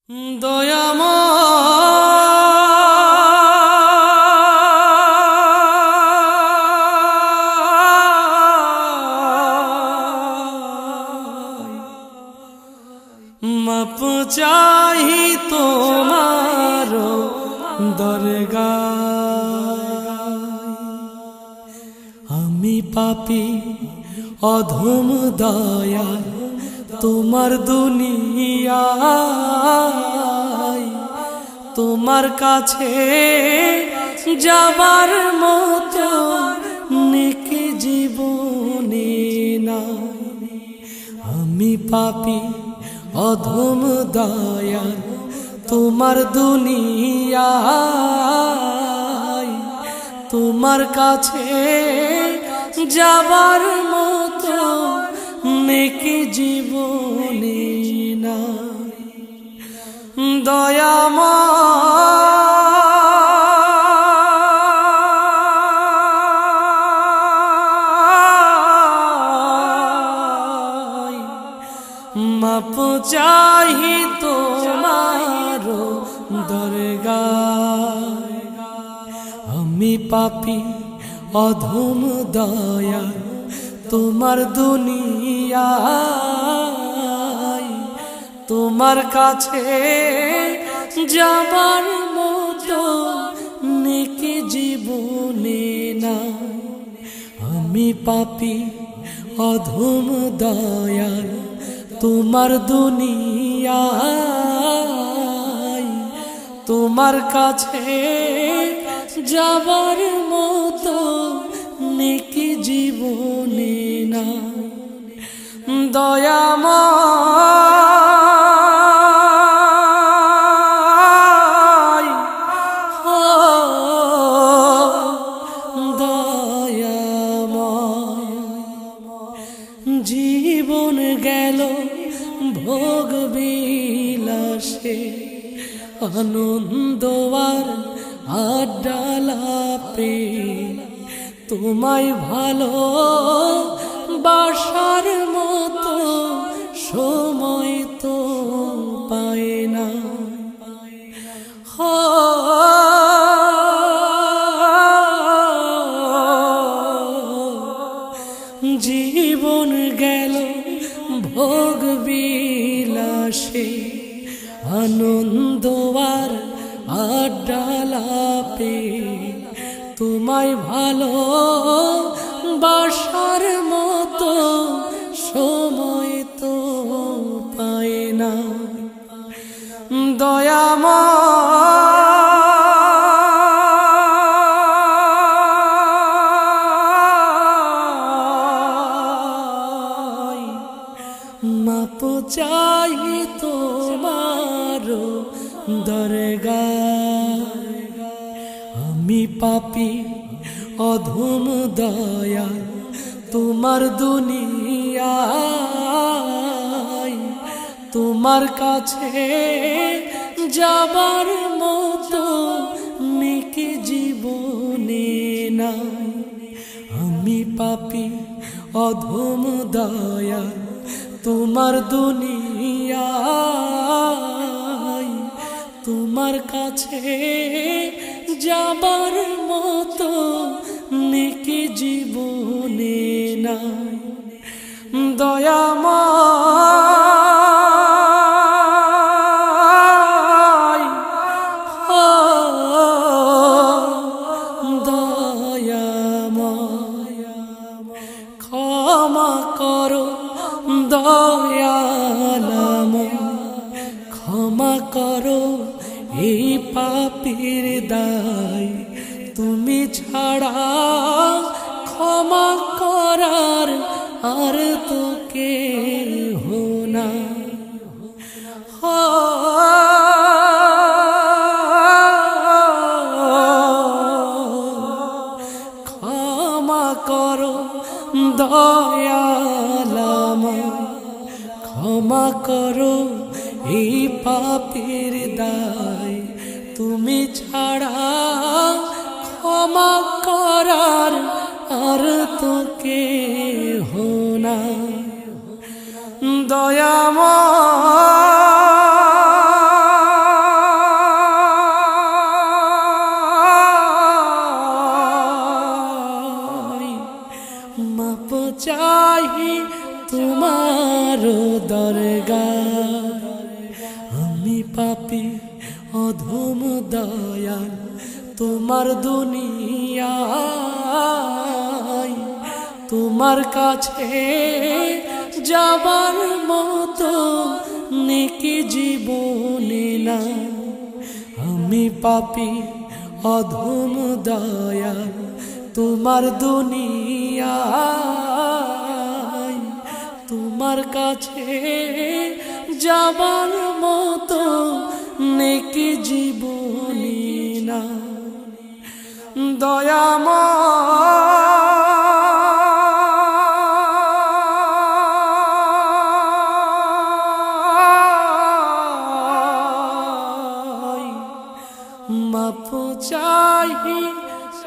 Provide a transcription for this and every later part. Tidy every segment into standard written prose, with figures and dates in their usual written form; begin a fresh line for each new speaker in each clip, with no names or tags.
মাপ চাহি তোমার দরগায়। আমি পাপী অধম দয়াল তোমার দুনিয়ায়, তোমার কাছে যাবার মতো নেকি জীবনে নাই। আমি পাপী অধম দয়াল তোমার দুনিয়ায়, তোমার কাছে যাবার মতো নেকি জীবনে নাই। দয়াময় মাপ চাহি তোমার দরগায়। আমি পাপী অধম দয়াল তোমার দুনিয়ায়, তোমার কাছে যাবার মতো নেকি জীবনে নাই। আমি পাপী অধম দয়াল তোমার দুনিয়ায়, তোমার কাছে যাবার মতো নেকি জীবনে নাই। দয়াময় দয়াময় জীবন গেল ভোগ বিলাসে, আনন্দ আর আড্ডা লাপে, তোমায় ভালো বাসার মতো সময় তো পায় না। জীবন গেল ভোগ বিলাসে, আনন্দ আর আড্ডা লাপে, তোমায় ভালো বাসার মতো সময় তো পায় না। দয়াময় মাপ চাহি তোমার দরগায়। আমি পাপী অধম দয়াল তোমার দুনিয়ায়, তোমার কাছে যাবার মতো নেকি জীবনে নাই। আমি পাপী অধম দয়াল তোমার দুনিয়ায়, তোমার কাছে যাবার মতো নেকি জীবনে নাই। দয়াময় দয়াময় ক্ষমা করো দয়ালময়, ক্ষমা করো এই পাপীর দায়। তুমি ছাড়া ক্ষমা করার আর তো কেহ নাই। ক্ষমা করো দয়ালময়, ক্ষমা করো এই পাপীর দায়। তুমি ছাড়া ক্ষমা করার আর তো কেহ নাই। দয়াময় পাপী অধম দয়াল তোমার দুনিয়ায়, তোমার কাছে যাবার মতো নেকি জীবনে না। আমি পাপী অধম দয়াল তোমার দুনিয়ায়, তোমার কাছে যাবার মতো নেকি জীবনে না। দয়াময় মাপ চাহি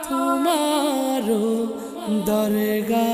তোমার দরগা।